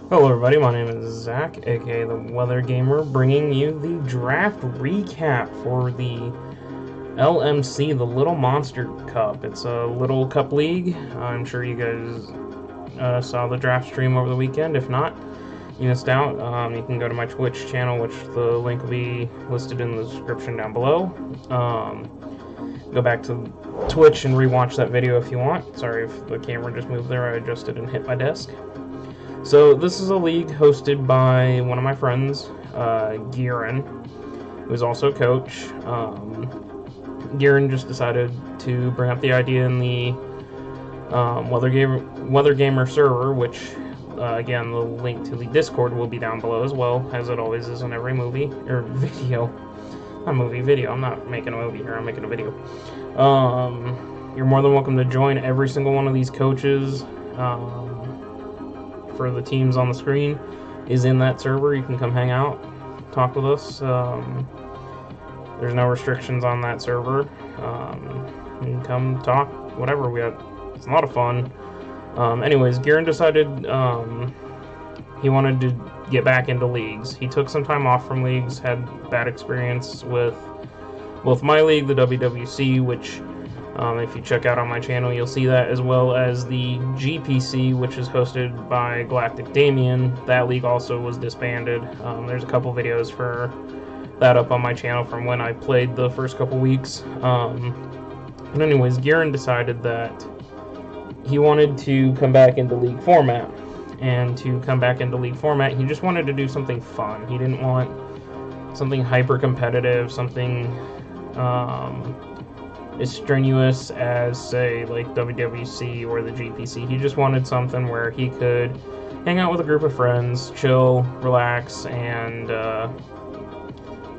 Hello everybody, my name is Zach, aka the Weather Gamer, bringing you the draft recap for the LMC, the Little Monster Cup. It's a little cup league. I'm sure you guys saw the draft stream over the weekend. If not, you missed out. You can go to my Twitch channel, which the link will be listed in the description down below. Go back to Twitch and rewatch that video if you want. Sorry if the camera just moved there, I adjusted and hit my desk. So this is a league hosted by one of my friends, Gieran, who's also a coach. Gieran just decided to bring up the idea in the Weather Gamer server, which, again, the link to the Discord will be down below as well, as it always is in every movie, or video. Not movie, video. I'm not making a movie here, I'm making a video. You're more than welcome to join every single one of these coaches. For the teams on the screen is in that server. You can come hang out, talk with us. There's no restrictions on that server. You can come talk, whatever. It's a lot of fun. Anyways, Gieran decided he wanted to get back into leagues. He took some time off from leagues, had bad experience with both my league, the WWC, which if you check out on my channel, you'll see that, as well as the GPC, which is hosted by Galactic Damien. That league also was disbanded. There's a couple videos for that up on my channel from when I played the first couple weeks. But anyways, Gieran decided that he wanted to come back into league format. And to come back into league format, he just wanted to do something fun. He didn't want something hyper competitive, something as strenuous as, say, like WWC or the GPC. He just wanted something where he could hang out with a group of friends, chill, relax, and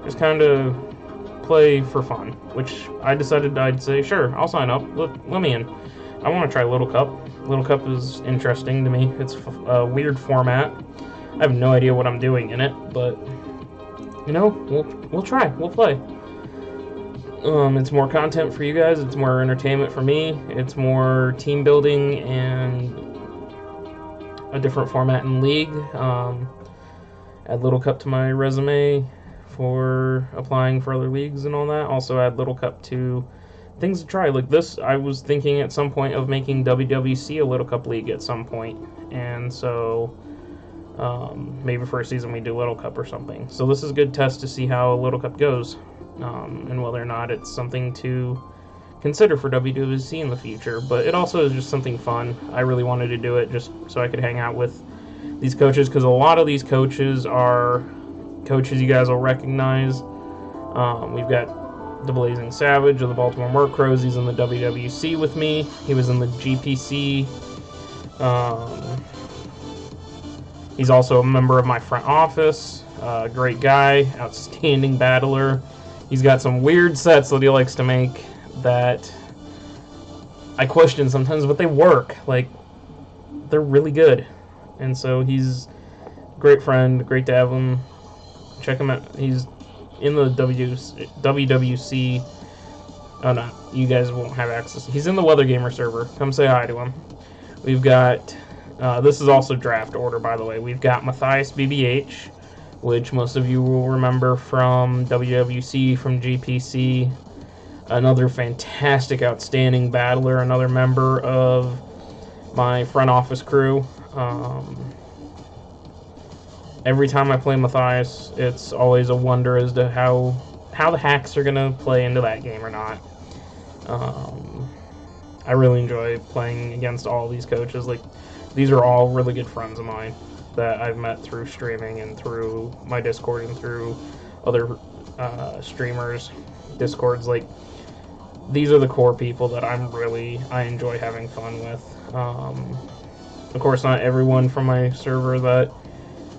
just kind of play for fun, which I decided I'd say, sure, I'll sign up, let me in. I want to try Little Cup. Little Cup is interesting to me. It's a weird format. I have no idea what I'm doing in it, but, you know, we'll try, we'll play. It's more content for you guys, it's more entertainment for me, it's more team building and a different format in League. Add Little Cup to my resume for applying for other leagues and all that. Also add Little Cup to things to try. Like this, I was thinking at some point of making WWC a Little Cup league at some point, and so maybe for a season we do Little Cup or something. So this is a good test to see how a Little Cup goes. And whether or not it's something to consider for WWC in the future. But it also is just something fun. I really wanted to do it just so I could hang out with these coaches, because a lot of these coaches are coaches you guys will recognize. We've got the Blazing Savage of the Baltimore Merc Crows. He's in the WWC with me. He was in the GPC. He's also a member of my front office. Great guy, outstanding battler. He's got some weird sets that he likes to make that I question sometimes, but they work. Like, they're really good. And so he's a great friend, great to have him. Check him out. He's in the WWC. Oh, no, you guys won't have access. He's in the Weather Gamer server. Come say hi to him. We've got, this is also draft order, by the way. We've got Matthias BBH, which most of you will remember from WWC, from GPC. Another fantastic, outstanding battler, another member of my front office crew. Every time I play Matthias, it's always a wonder as to how the hacks are going to play into that game or not. I really enjoy playing against all these coaches. Like, these are all really good friends of mine that I've met through streaming and through my Discord and through other streamers' Discords. Like, these are the core people that I enjoy having fun with. Of course, not everyone from my server that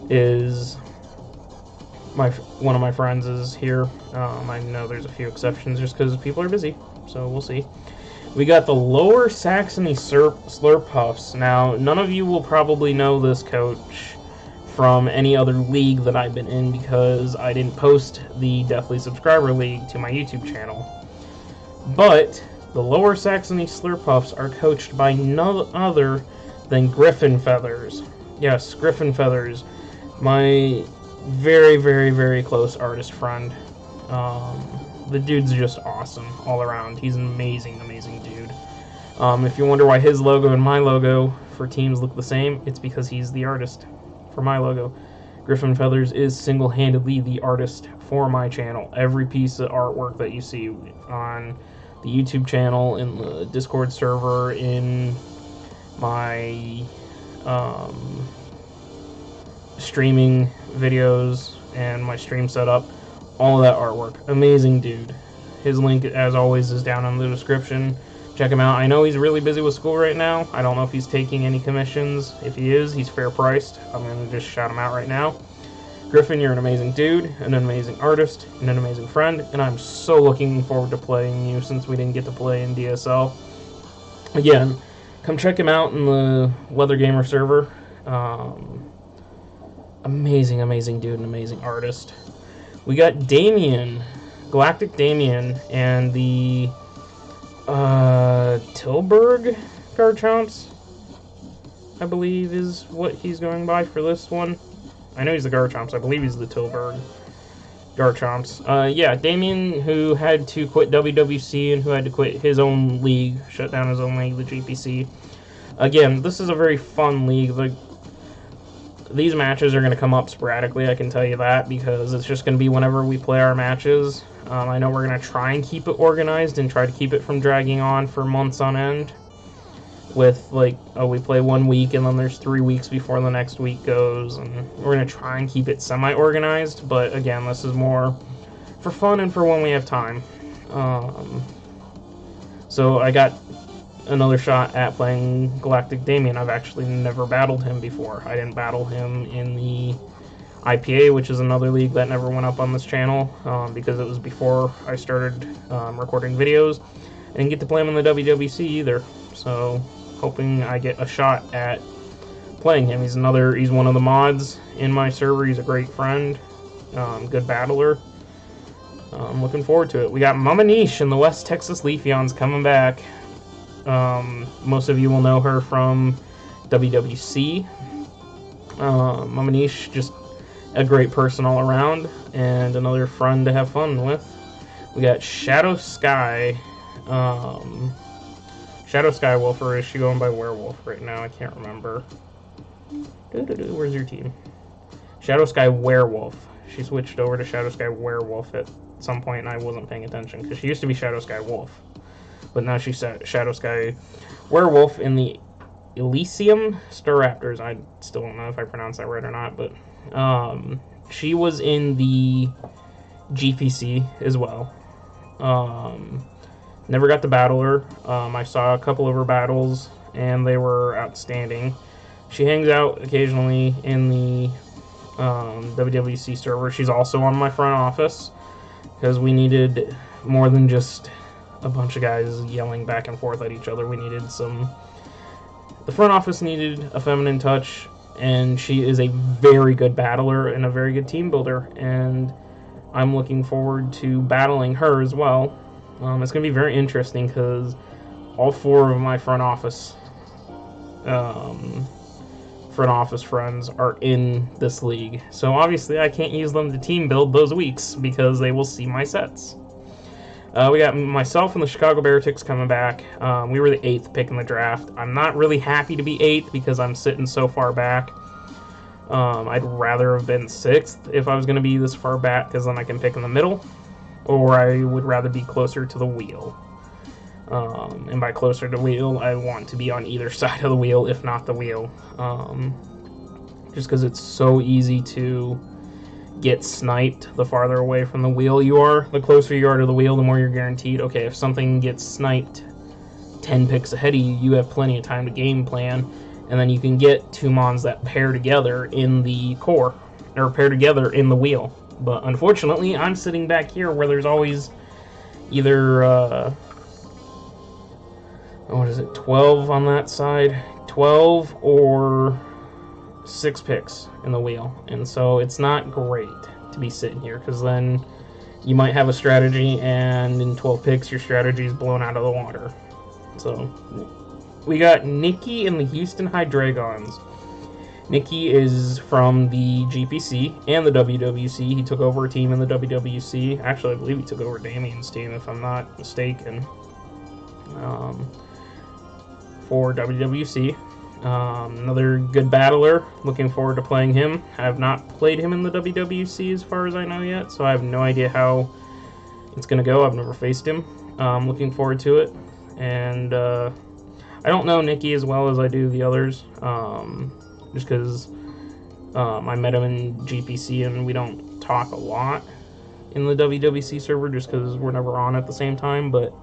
is one of my friends is here. I know there's a few exceptions just because people are busy, so we'll see. We got the Lower Saxony Slurpuffs. Now, none of you will probably know this coach from any other league that I've been in, because I didn't post the Deathly Subscriber League to my YouTube channel. But the Lower Saxony Slurpuffs are coached by none other than Griffin Feathers. Yes, Griffin Feathers, my very, very, very close artist friend. The dude's just awesome all around. He's an amazing, amazing dude. If you wonder why his logo and my logo for teams look the same, it's because he's the artist for my logo. Griffin Feathers is single-handedly the artist for my channel. Every piece of artwork that you see on the YouTube channel, in the Discord server, in my streaming videos and my stream setup, all of that artwork. Amazing dude. His link, as always, is down in the description. Check him out. I know he's really busy with school right now. I don't know if he's taking any commissions. If he is, he's fair priced. I'm going to just shout him out right now. Griffin, you're an amazing dude, an amazing artist, and an amazing friend, and I'm so looking forward to playing you since we didn't get to play in DSL. Again, come check him out in the Leather Gamer server. Amazing, amazing dude, and amazing artist. We got Damien, Galactic Damien, and the Tilburg Garchomps, I believe is what he's going by for this one. I know he's the Garchomps. I believe he's the Tilburg Garchomps. Yeah, Damien, who had to quit WWC and who had to quit his own league, shut down his own league, the GPC. Again, this is a very fun league. These matches are going to come up sporadically, I can tell you that, because it's just going to be whenever we play our matches. I know we're going to try and keep it organized and try to keep it from dragging on for months on end. With, like, oh, we play 1 week and then there's 3 weeks before the next week goes. And we're going to try and keep it semi-organized. But, again, this is more for fun and for when we have time. So I got another shot at playing Galactic Damien. I've actually never battled him before. I didn't battle him in the IPA, which is another league that never went up on this channel, because it was before I started recording videos. I didn't get to play him in the WWC either, so hoping I get a shot at playing him. He's one of the mods in my server. He's a great friend, good battler. I'm looking forward to it. We got Mama Niche and the West Texas Leafeons coming back. Most of you will know her from WWC. Mama Niche, just a great person all around, and another friend to have fun with. We got Shadow Sky. Shadow Sky Wolf, or is she going by Werewolf right now? I can't remember. Where's your team? Shadow Sky Werewolf. She switched over to Shadow Sky Werewolf at some point, and I wasn't paying attention, because she used to be Shadow Sky Wolf. But now she's Shadow Sky Werewolf in the Elysium Staraptors. I still don't know if I pronounced that right or not, but she was in the GPC as well. Never got to battle her. I saw a couple of her battles, and they were outstanding. She hangs out occasionally in the WWC server. She's also on my front office, because we needed more than just a bunch of guys yelling back and forth at each other. We needed the front office needed a feminine touch, and she is a very good battler and a very good team builder, and I'm looking forward to battling her as well. It's going to be very interesting, because all 4 of my front office friends are in this league, so obviously I can't use them to team build those weeks, because they will see my sets. We got myself and the Chicago Beartics coming back. We were the 8th pick in the draft. I'm not really happy to be 8th because I'm sitting so far back. I'd rather have been 6th if I was going to be this far back, because then I can pick in the middle. Or I would rather be closer to the wheel. And by closer to the wheel, I want to be on either side of the wheel, if not the wheel. Just because it's so easy to get sniped the farther away from the wheel you are. The closer you are to the wheel, the more you're guaranteed. Okay, if something gets sniped 10 picks ahead of you, you have plenty of time to game plan, and then you can get 2 mons that pair together in the core, or pair together in the wheel. But unfortunately, I'm sitting back here where there's always either, what is it, 12 on that side? 12 or 6 picks in the wheel, and so it's not great to be sitting here, because then you might have a strategy and in 12 picks your strategy is blown out of the water. So we got Nikki and the Houston High Dragons. Nikki is from the GPC and the WWC. He took over a team in the WWC. Actually, I believe he took over Damien's team, if I'm not mistaken, for WWC. Another good battler. Looking forward to playing him. I have not played him in the WWC as far as I know yet, so I have no idea how it's going to go. I've never faced him. Looking forward to it. And I don't know Nikki as well as I do the others, just because I met him in GPC and we don't talk a lot in the WWC server just because we're never on at the same time, but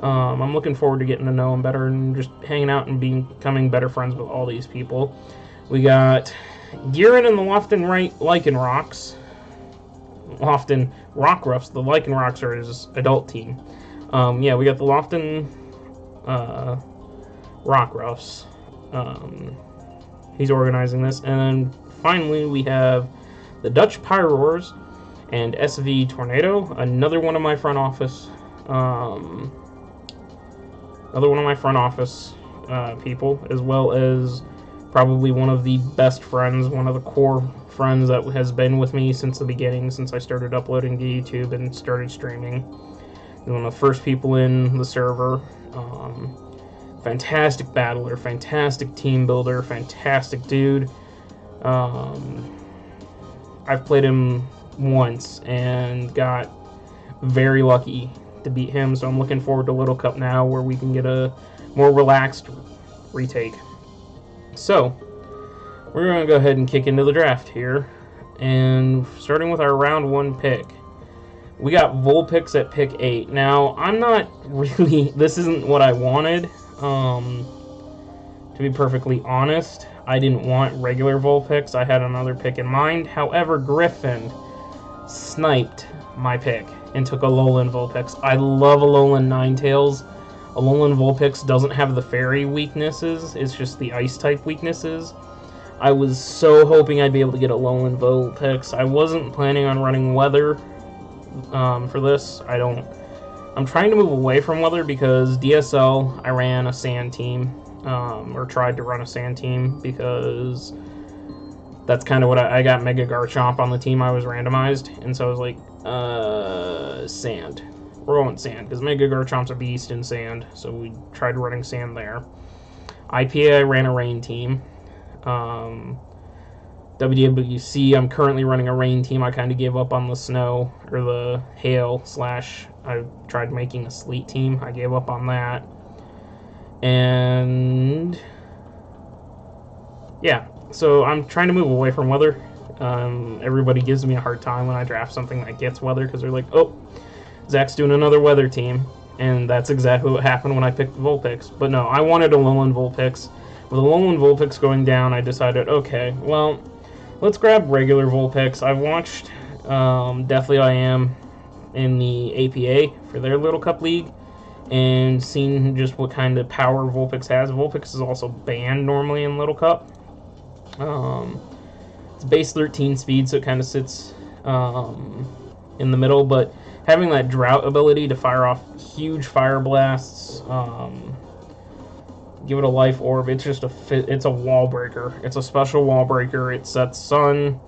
I'm looking forward to getting to know him better and just hanging out and becoming better friends with all these people. We got Gieran and the Lofton Lichen Rocks. Lofton Rock Roughs. The Lichen Rocks are his adult team. Yeah, we got the Lofton Rock Roughs. He's organizing this. And then finally we have the Dutch Pyroars and SV Tornado, another one of my front office people, as well as probably one of the best friends, one of the core friends that has been with me since the beginning, since I started uploading to YouTube and started streaming. One of the first people in the server. Fantastic battler, fantastic team builder, fantastic dude. I've played him once and got very lucky to beat him, so I'm looking forward to Little Cup now, where we can get a more relaxed retake. So we're going to go ahead and kick into the draft here, and starting with our round 1 pick, we got Vulpix at pick 8. Now, I'm not really, this isn't what I wanted, to be perfectly honest. I didn't want regular Vulpix, I had another pick in mind. However, Griffin sniped my pick and took Alolan Vulpix. I love Alolan Ninetales. Alolan Vulpix doesn't have the fairy weaknesses, it's just the ice type weaknesses. I was so hoping I'd be able to get Alolan Vulpix. I wasn't planning on running weather for this. I'm trying to move away from weather because DSL, I ran a sand team, or tried to run a sand team, because that's kind of what I got Mega Garchomp on the team I was randomized, and so I was like, sand. We're going sand, because Mega Garchomp's a beast in sand, so we tried running sand there. IPA, I ran a rain team. WWC, I'm currently running a rain team. I kind of gave up on the snow, or the hail / I tried making a sleet team. I gave up on that. And yeah, so I'm trying to move away from weather. Everybody gives me a hard time when I draft something that gets weather, because they're like, oh, Zach's doing another weather team. And that's exactly what happened when I picked Vulpix. But no, I wanted a Alolan Vulpix. With Alolan Vulpix going down, I decided, okay, well, let's grab regular Vulpix. I've watched Deathly I Am in the APA for their Little Cup League, and seen just what kind of power Vulpix has. Vulpix is also banned normally in Little Cup. It's base 13 speed, so it kind of sits in the middle, but having that drought ability to fire off huge fire blasts, give it a life orb, it's just it's a wall breaker. It's a special wall breaker. It sets sun.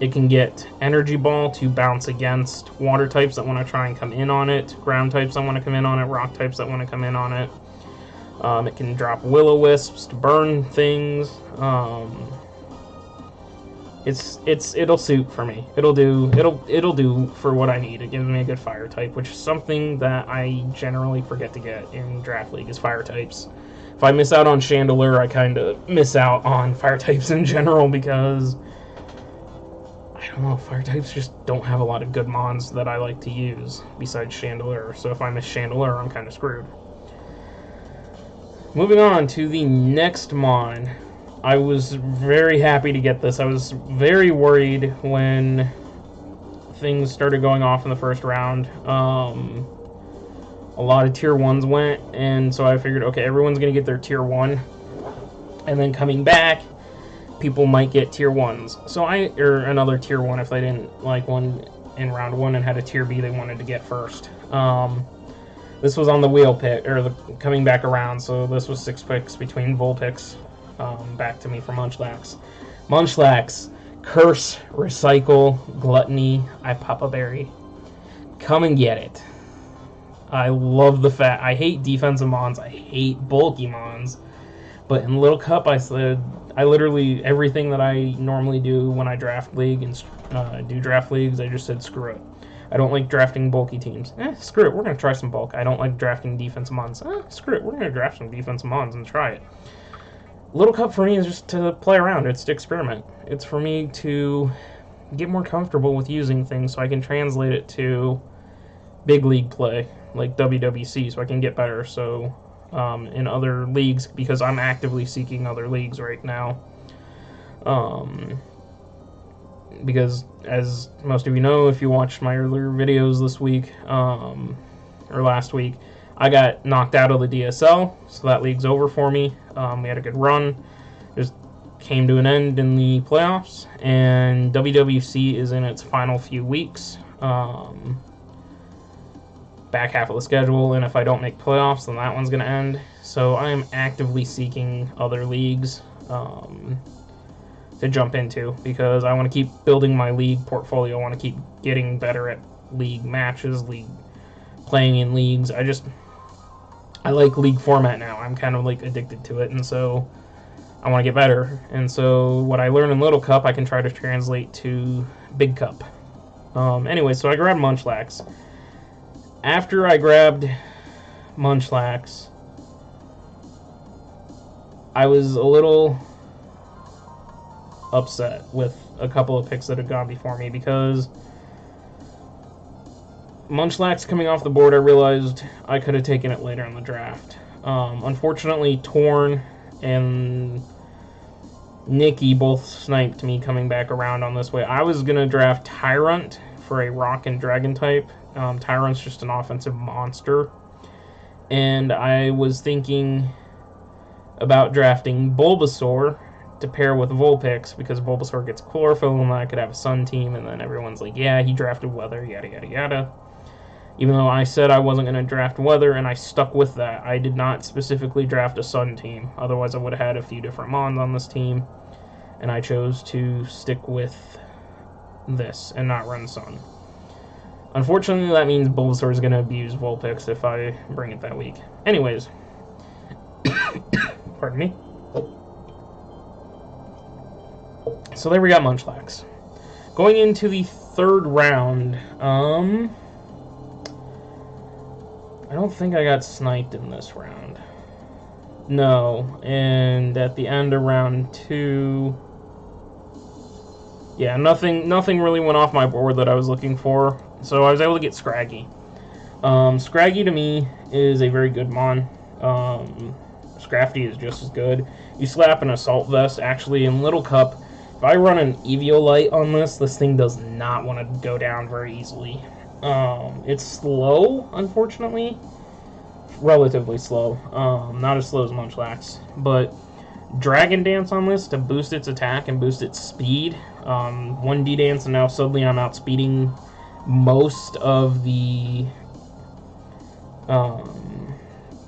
It can get Energy Ball to bounce against water types that want to try and come in on it, ground types that want to come in on it, rock types that want to come in on it. It can drop Will-O-Wisps to burn things. It'll suit for me. It'll do for what I need. It gives me a good fire type, which is something that I generally forget to get in Draft League, is fire types. If I miss out on Chandelure, I kind of miss out on fire types in general, because I don't know, fire types just don't have a lot of good mons that I like to use besides Chandelure. So if I miss Chandelure, I'm kind of screwed. Moving on to the next mon. I was very happy to get this. I was very worried when things started going off in the first round. A lot of tier 1s went, and so I figured, okay, everyone's going to get their tier 1. And then coming back, people might get tier 1s. So or another tier 1 if they didn't like one in round 1 and had a tier B they wanted to get first. This was on the wheel pick, or the coming back around, so this was 6 picks between Vulpix back to me from Munchlax. Munchlax, Curse, Recycle, Gluttony, I Papa Berry. Come and get it. I love the fact. I hate defensive mons. I hate bulky mons. But in Little Cup, I said I literally everything that I normally do when I draft league and do draft leagues, I just said screw it. I don't like drafting bulky teams. Screw it. We're gonna try some bulk. I don't like drafting defensive mons. Screw it. We're gonna draft some defensive mons and try it. Little Cup for me is just to play around. It's to experiment. It's for me to get more comfortable with using things so I can translate it to big league play like WWC so I can get better. So in other leagues, because I'm actively seeking other leagues right now. Because as most of you know, if you watched my earlier videos this week or last week, I got knocked out of the DSL, so that league's over for me. We had a good run, just came to an end in the playoffs, and WWC is in its final few weeks, back half of the schedule, and if I don't make playoffs, then that one's going to end. So I am actively seeking other leagues to jump into, because I want to keep building my league portfolio. I want to keep getting better at league matches, playing in leagues. I like league format now. I'm kind of like addicted to it, and so I want to get better. And so what I learned in Little Cup, I can try to translate to Big Cup. Anyway, so I grabbed Munchlax. After I grabbed Munchlax, I was a little upset with a couple of picks that had gone before me, because Munchlax coming off the board, I realized I could have taken it later in the draft. Unfortunately, Torn and Nikki both sniped me coming back around on this way. I was going to draft Tyrant for a Rock and Dragon type. Tyrant's just an offensive monster. And I was thinking about drafting Bulbasaur to pair with Vulpix, because Bulbasaur gets chlorophyll and I could have a Sun team, and then everyone's like, yeah, he drafted Weather, yada yada yada. Even though I said I wasn't going to draft Weather, and I stuck with that. I did not specifically draft a Sun team, otherwise I would have had a few different Mons on this team, and I chose to stick with this and not run Sun. Unfortunately, that means Bulbasaur is going to abuse Vulpix if I bring it that week. Anyways, pardon me. So there we got Munchlax. Going into the third round, I don't think I got sniped in this round. No, and at the end of round 2, yeah, nothing really went off my board that I was looking for, so I was able to get Scraggy. Scraggy to me is a very good Mon. Scrafty is just as good. You slap an Assault Vest. Actually, in Little Cup, if I run an Eviolite on this thing does not want to go down very easily. It's slow, unfortunately. Relatively slow. Not as slow as Munchlax. But Dragon Dance on this to boost its attack and boost its speed. 1D Dance, and now suddenly I'm outspeeding most of the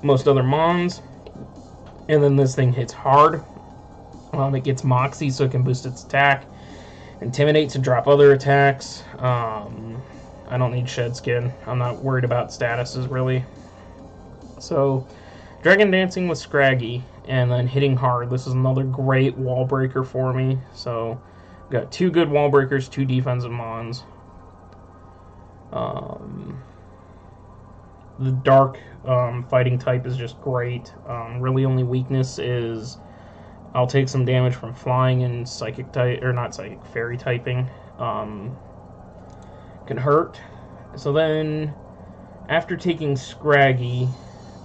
most other Mons. And then this thing hits hard. It gets Moxie, so it can boost its attack. Intimidate to drop other attacks. I don't need Shed Skin. I'm not worried about statuses, really. So, Dragon Dancing with Scraggy, and then hitting hard. This is another great wall breaker for me. So, got 2 good wall breakers, 2 defensive Mons. The Dark fighting type is just great. Really only weakness is I'll take some damage from flying and psychic type, or not psychic, fairy typing. Can hurt. So then, after taking Scraggy,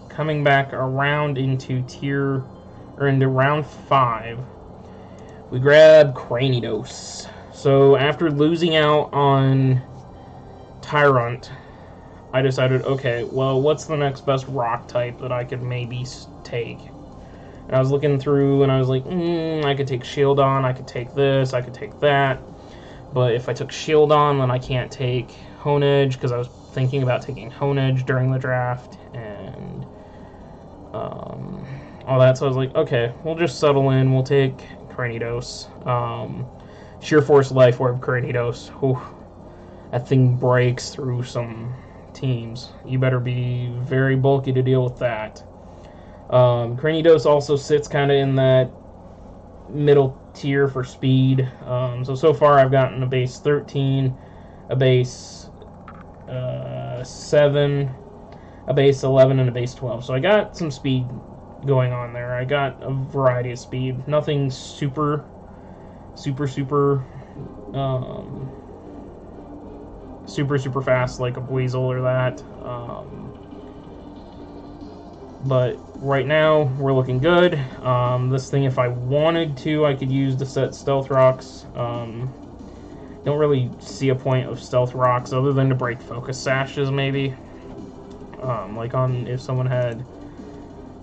coming back around into round 5, we grab Cranidos. So after losing out on Tyrant, I decided, okay, well, what's the next best rock type that I could maybe take? And I was looking through, and I was like, I could take Shieldon, I could take this, I could take that. But if I took Shieldon, then I can't take Honedge, because I was thinking about taking Honedge during the draft, and all that. So I was like, okay, we'll just settle in. We'll take Cranidos. Sheer Force Life Orb Cranidos. Ooh, that thing breaks through some teams. You better be very bulky to deal with that. Cranidos also sits kind of in that middle tier for speed. So far I've gotten a base 13, a base 7, a base 11, and a base 12. So I got some speed going on there. I got a variety of speed. Nothing super fast like a Weasel or that. But right now we're looking good. This thing, if I wanted to, I could use to set Stealth Rocks. Don't really see a point of Stealth Rocks other than to break Focus Sashes, maybe. Like on if someone had,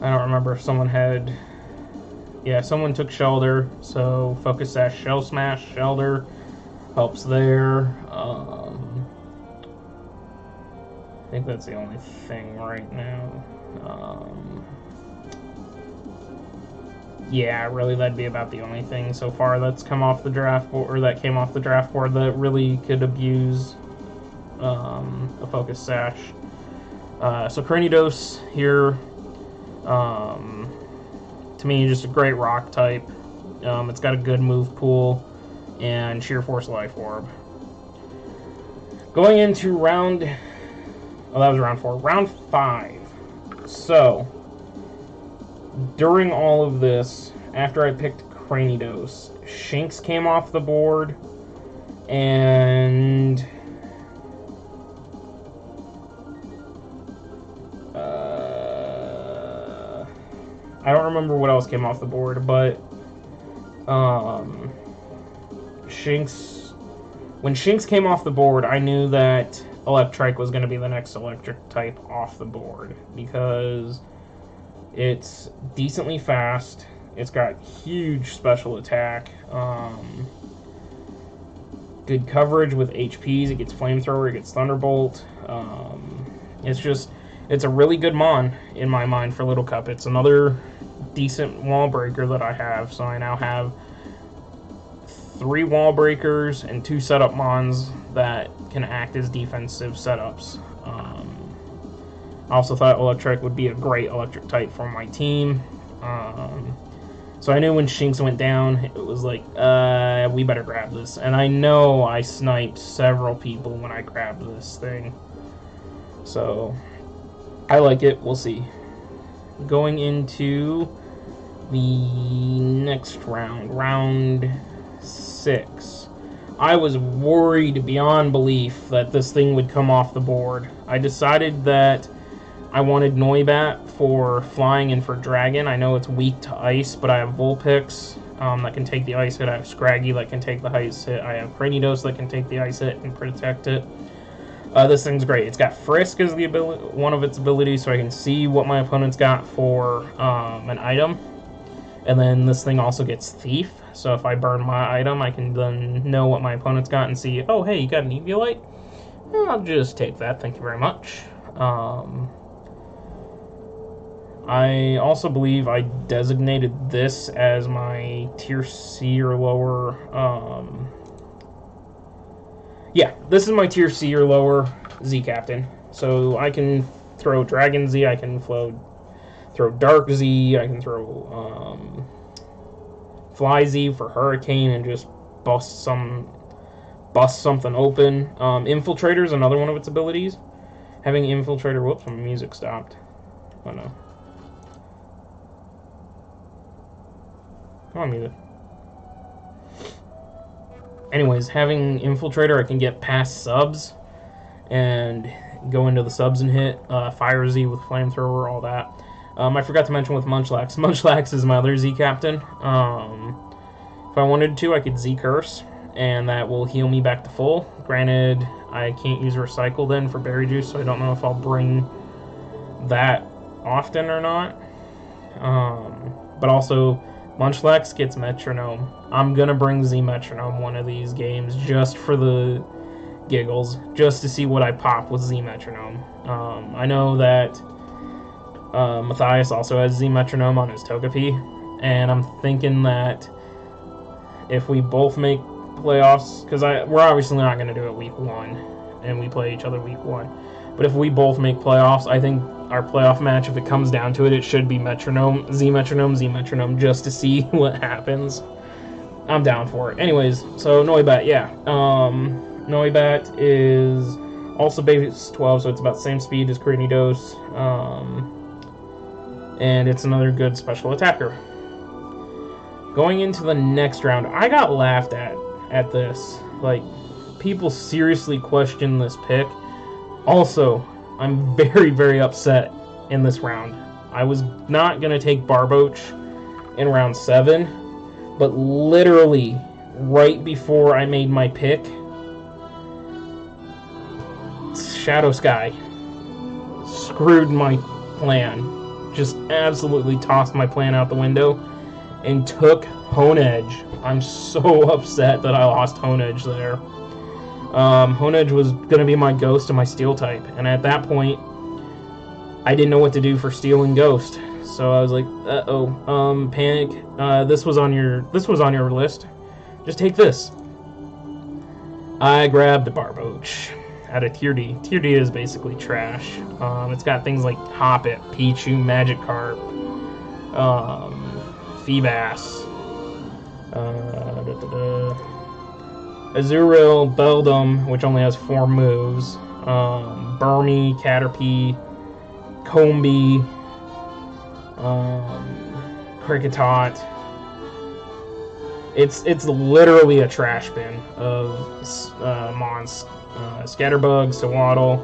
I don't remember if someone had, yeah, someone took Shelter, so Focus Sash, Shell Smash, Shelter helps there. I think that's the only thing right now. Yeah, really, that'd be about the only thing so far that's come off the draft board, or that came off the draft board that really could abuse a Focus Sash. So Cranidos here, to me, just a great rock type. It's got a good move pool and Sheer Force Life Orb. Going into round, oh, that was round 4. Round 5. So, during all of this, after I picked Cranidos, Shinx came off the board, and I don't remember what else came off the board, but Shinx, when Shinx came off the board, I knew that Electrike was going to be the next electric type off the board, because it's decently fast, it's got huge special attack, good coverage with HPs, it gets Flamethrower, it gets Thunderbolt, it's a really good mon in my mind for Little Cup. It's another decent wall breaker that I have, so I now have 3 wall breakers and 2 setup mons that can act as defensive setups. I also thought Electric would be a great electric type for my team. So I knew when Shinx went down, it was like, we better grab this. And I know I sniped several people when I grabbed this thing. So I like it. We'll see. Going into the next round, round 6. I was worried beyond belief that this thing would come off the board. I decided that I wanted Noibat for flying and for dragon. I know it's weak to ice, but I have Vulpix that can take the ice hit. I have Scraggy that can take the ice hit. I have Cranidos that can take the ice hit and protect it. This thing's great. It's got Frisk as the ability, one of its abilities, so I can see what my opponent's got for an item. And then this thing also gets Thief, so if I burn my item, I can then know what my opponent's got and see, oh, hey, you got an Eviolite? I'll just take that, thank you very much. I also believe I designated this as my tier C or lower. Yeah, this is my tier C or lower Z Captain. So I can throw Dragon Z, I can throw Dark Z, I can throw Fly Z for Hurricane and just bust something open. Infiltrator is another one of its abilities. Having Infiltrator, whoops, my music stopped. Oh no. Come on, music. Anyways, having Infiltrator, I can get past subs and go into the subs and hit Fire Z with Flamethrower, all that. I forgot to mention with Munchlax. Munchlax is my other Z Captain. If I wanted to, I could Z Curse, and that will heal me back to full. Granted, I can't use Recycle then for Berry Juice, so I don't know if I'll bring that often or not. But also, Munchlax gets Metronome. I'm gonna bring Z Metronome one of these games just for the giggles, just to see what I pop with Z Metronome. I know that Matthias also has Z Metronome on his Togepi, and I'm thinking that if we both make playoffs, because we're obviously not going to do it week 1, and we play each other week 1, but if we both make playoffs, I think our playoff match, if it comes down to it, it should be Metronome, Z Metronome, just to see what happens. I'm down for it. Anyways, so Noibat, yeah. Noibat is also base 12, so it's about the same speed as Cranidos. And it's another good special attacker. Going into the next round, I got laughed at this. Like, people seriously question this pick. Also, I'm very, very upset in this round. I was not going to take Barboach in round 7, but literally right before I made my pick, Shadow Sky screwed my plan. Just absolutely tossed my plan out the window and took Honedge. I'm so upset that I lost Honedge there. Honedge was going to be my Ghost and my Steel type, and at that point, I didn't know what to do for Steel and Ghost. So I was like, panic. This was on your list. Just take this. I grabbed the Barboach out of Tier D. Tier D is basically trash. It's got things like Hoppip, Pichu, Magikarp, Feebas, Azurill, Beldum, which only has 4 moves, Burmy, Caterpie, Combee, Kricketot. It's literally a trash bin of Mons. Scatterbug, Sewaddle.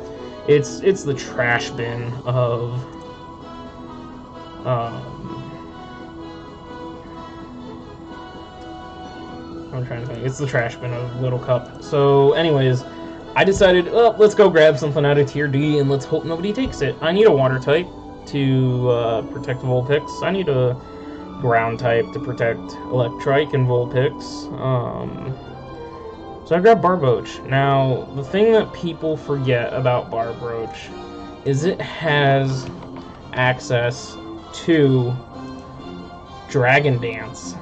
It's the trash bin of I'm trying to think. It's the trash bin of Little Cup. So anyways, I decided, well, let's go grab something out of Tier D and let's hope nobody takes it. I need a water type to protect Vulpix. I need a ground type to protect Electrike and Vulpix. So I grabbed Barboach. Now, the thing that people forget about Barboach is it has access to Dragon Dance.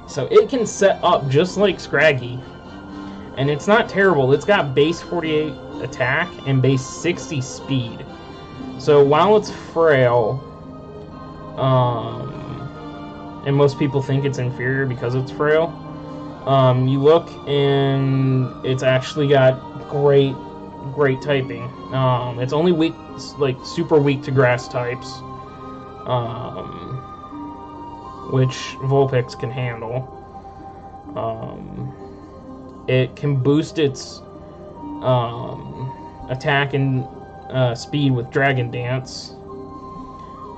So it can set up just like Scraggy. And it's not terrible. It's got base 48 attack and base 60 speed. So while it's frail, and most people think it's inferior because it's frail, you look and it's actually got great typing. It's only weak, like super weak to grass types, which Vulpix can handle. It can boost its attack and speed with Dragon Dance,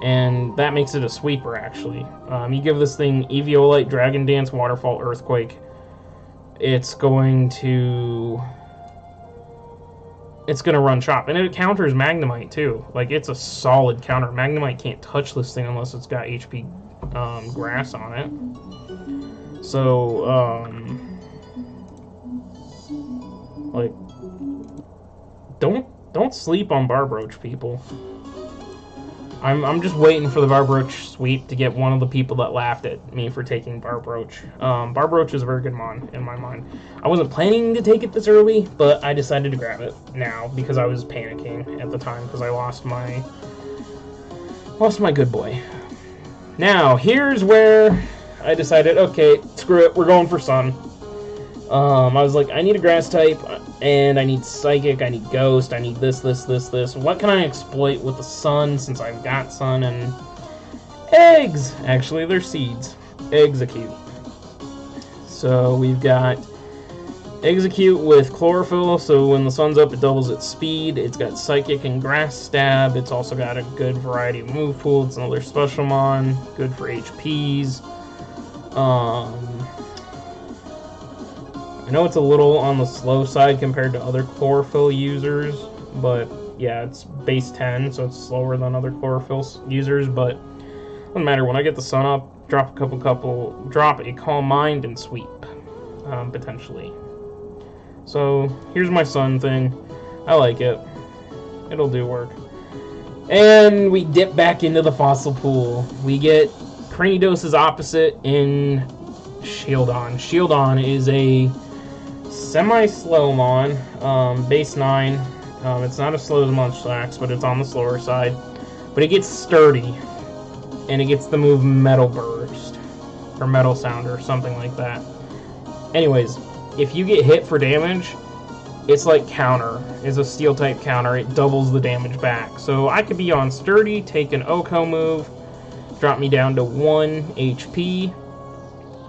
and that makes it a sweeper, actually. You give this thing Eviolite, Dragon Dance, Waterfall, Earthquake, it's going to run Chop. And it counters Magnemite, too. Like, it's a solid counter. Magnemite can't touch this thing unless it's got HP Grass on it. So, like, don't sleep on Barboach, people. I'm just waiting for the Barboach sweep to get one of the people that laughed at me for taking Barboach. Barboach is a very good mon in my mind. I wasn't planning to take it this early, but I decided to grab it now because I was panicking at the time because I lost my good boy. Now, here's where I decided, okay, screw it, we're going for Sun. I was like, I need a grass type, and I need Psychic, I need Ghost, I need this. What can I exploit with the Sun, since I've got Sun? And eggs! Actually, they're seeds. Execute. So we've got Execute with Chlorophyll, so when the Sun's up, it doubles its speed. It's got Psychic and Grass Stab. It's also got a good variety of move pool. It's another special mon, good for HPs. I know it's a little on the slow side compared to other Chlorophyll users, but yeah, it's base 10, so it's slower than other Chlorophyll users, but doesn't matter. When I get the Sun up, drop a Calm Mind and sweep, potentially. So here's my Sun thing. I like it. It'll do work. And we dip back into the fossil pool. We get Cranidos' opposite in Shieldon. Shieldon is a semi-slow mon, base 9. It's not as slow as Munchlax, but it's on the slower side. But it gets sturdy, and it gets the move Metal Burst, or Metal Sound, or something like that. Anyways, if you get hit for damage, it's like counter. It's a steel type counter. It doubles the damage back. So I could be on sturdy, take an Oko move, drop me down to 1 HP,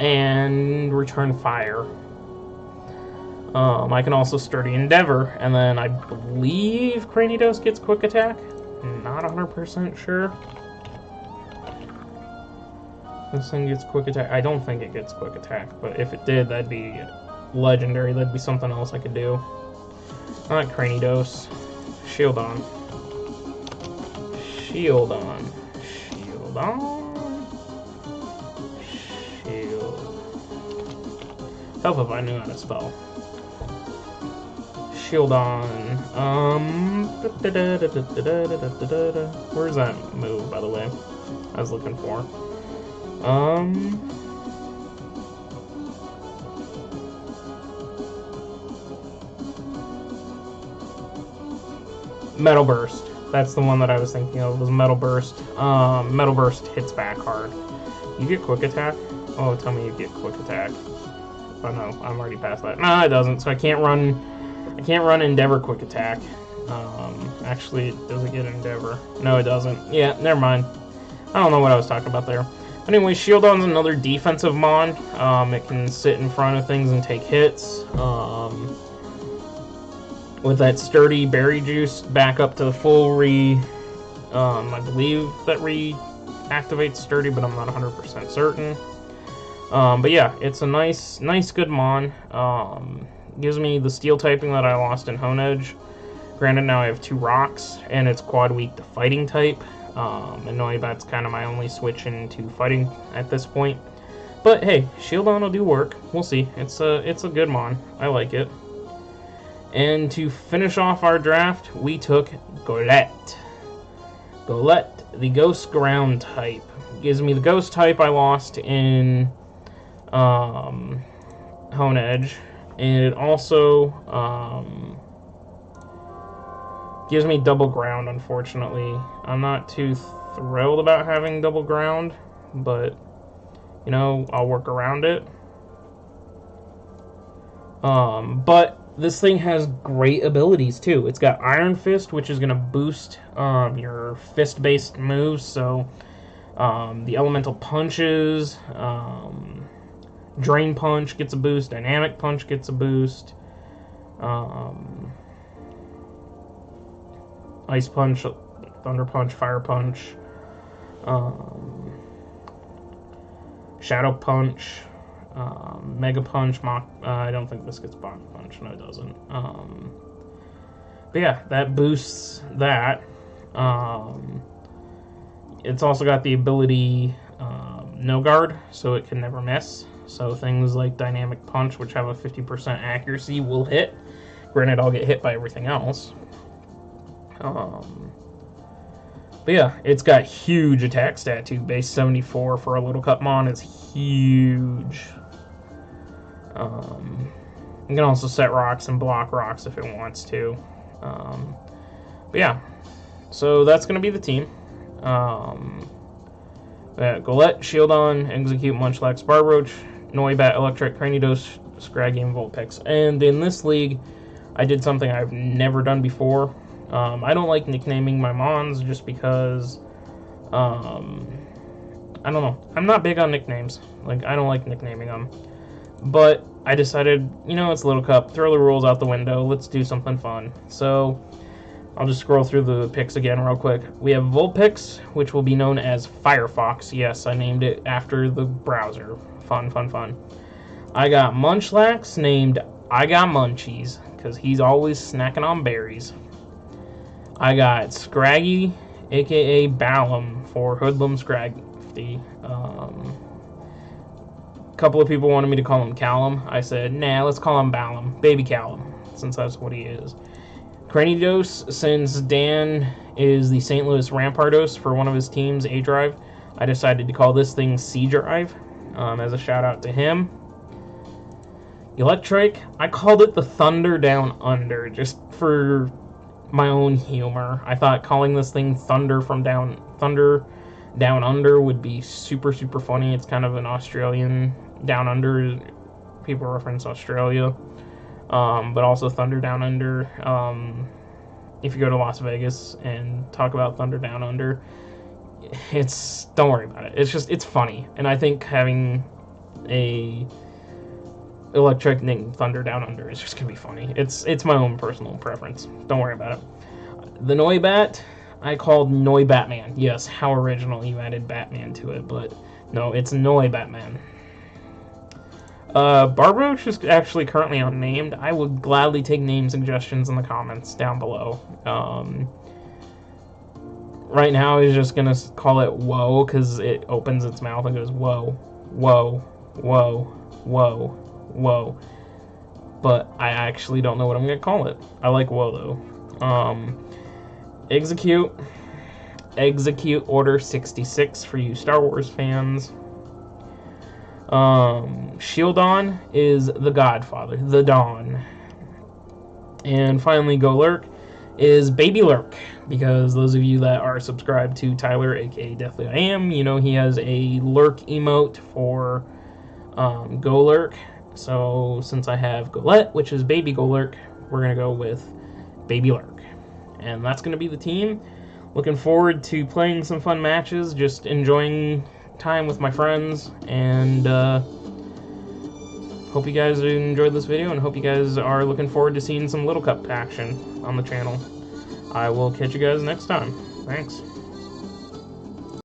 and return fire. I can also sturdy Endeavor, and then I believe Cranidos gets quick attack. Not 100% sure. This thing gets quick attack. I don't think it gets quick attack, but if it did, that'd be legendary. That'd be something else I could do. Not Cranidos. Shieldon. Shieldon. Shieldon. Shield. Help if I knew how to spell. Shieldon. Where's that move, by the way? I was looking for. Metal Burst. That's the one that I was thinking of, was Metal Burst. Metal Burst hits back hard. You get quick attack? Oh, tell me you get quick attack. Oh no, I'm already past that. No, it doesn't, so I can't run Endeavor quick attack. Actually, does it get Endeavor? No, it doesn't. Yeah, never mind. I don't know what I was talking about there. But anyway, Shieldon's another defensive mon. It can sit in front of things and take hits. With that sturdy berry juice back up to the full I believe that reactivates sturdy, but I'm not 100% certain. But yeah, it's a nice good mon. Gives me the steel typing that I lost in Honedge. Granted, now I have 2 rocks, and it's quad weak to fighting type. And Noibat's kind of my only switch into fighting at this point. But hey, Shieldon will do work. We'll see. It's a good mon. I like it. And to finish off our draft, we took Golett. Golett, the Ghost Ground type. Gives me the Ghost type I lost in Honedge. And it also gives me double ground, unfortunately. I'm not too thrilled about having double ground, but, you know, I'll work around it. But this thing has great abilities, too. It's got Iron Fist, which is going to boost your fist-based moves, so the Elemental Punches, Drain Punch gets a boost, Dynamic Punch gets a boost, Ice Punch, Thunder Punch, Fire Punch, Shadow Punch, Mega Punch, I don't think this gets Mach Punch, no it doesn't. But yeah, that boosts that. It's also got the ability No Guard, so it can never miss. So things like Dynamic Punch, which have a 50% accuracy, will hit. Granted, I'll get hit by everything else. But yeah, it's got huge attack stat too. Base 74 for a Little Cup Mon is huge. You can also set rocks and block rocks if it wants to. But yeah, so that's going to be the team. Golett, Shieldon, Execute, Munchlax, Barboach, Noibat, Electric, Cranidos, Scraggy, and Vulpix. And in this league, I did something I've never done before. I don't like nicknaming my Mons just because, I don't know. I'm not big on nicknames. Like, I don't like nicknaming them. But I decided, you know, it's Little Cup. Throw the rules out the window. Let's do something fun. So I'll just scroll through the picks again real quick. We have Vulpix, which will be known as Firefox. Yes, I named it after the browser. Fun, fun, fun. I got Munchlax, named I Got Munchies, because he's always snacking on berries. I got Scraggy, aka Ballum, for Hoodlum Scraggy. A couple of people wanted me to call him Callum. I said, nah, let's call him Ballum. Baby Callum, since that's what he is. Cranidos, since Dan is the St. Louis Rampardos for one of his teams, A Drive, I decided to call this thing C Drive as a shout out to him. Electric, I called it the Thunder Down Under just for my own humor. I thought calling this thing Thunder Down Under would be super funny. It's kind of an Australian Down Under. People reference Australia, but also Thunder Down Under. If you go to Las Vegas and talk about Thunder Down Under, don't worry about it. It's funny, and I think having a electric named Thunder Down Under is just gonna be funny. It's my own personal preference. Don't worry about it. The Noibat, I called Noi Batman. Yes, how original, you added Batman to it, but no, it's Noi Batman. Barboach is actually currently unnamed. I would gladly take name suggestions in the comments down below. Right now, he's just gonna call it Whoa, because it opens its mouth and goes Whoa, Whoa, Whoa, Whoa, Whoa. But I actually don't know what I'm gonna call it. I like Whoa though. Execute Order 66 for you Star Wars fans. Shieldon is the Godfather, the Dawn. And finally, Go Lurk is Baby Lurk, because those of you that are subscribed to Tyler, aka Deathly I Am, you know he has a Lurk emote for Go Lurk. So since I have Golette, which is Baby Go Lurk, we're gonna go with Baby Lurk. And that's gonna be the team. Looking forward to playing some fun matches, just enjoying time with my friends, and hope you guys enjoyed this video, and hope you guys are looking forward to seeing some Little Cup action on the channel. I will catch you guys next time. Thanks.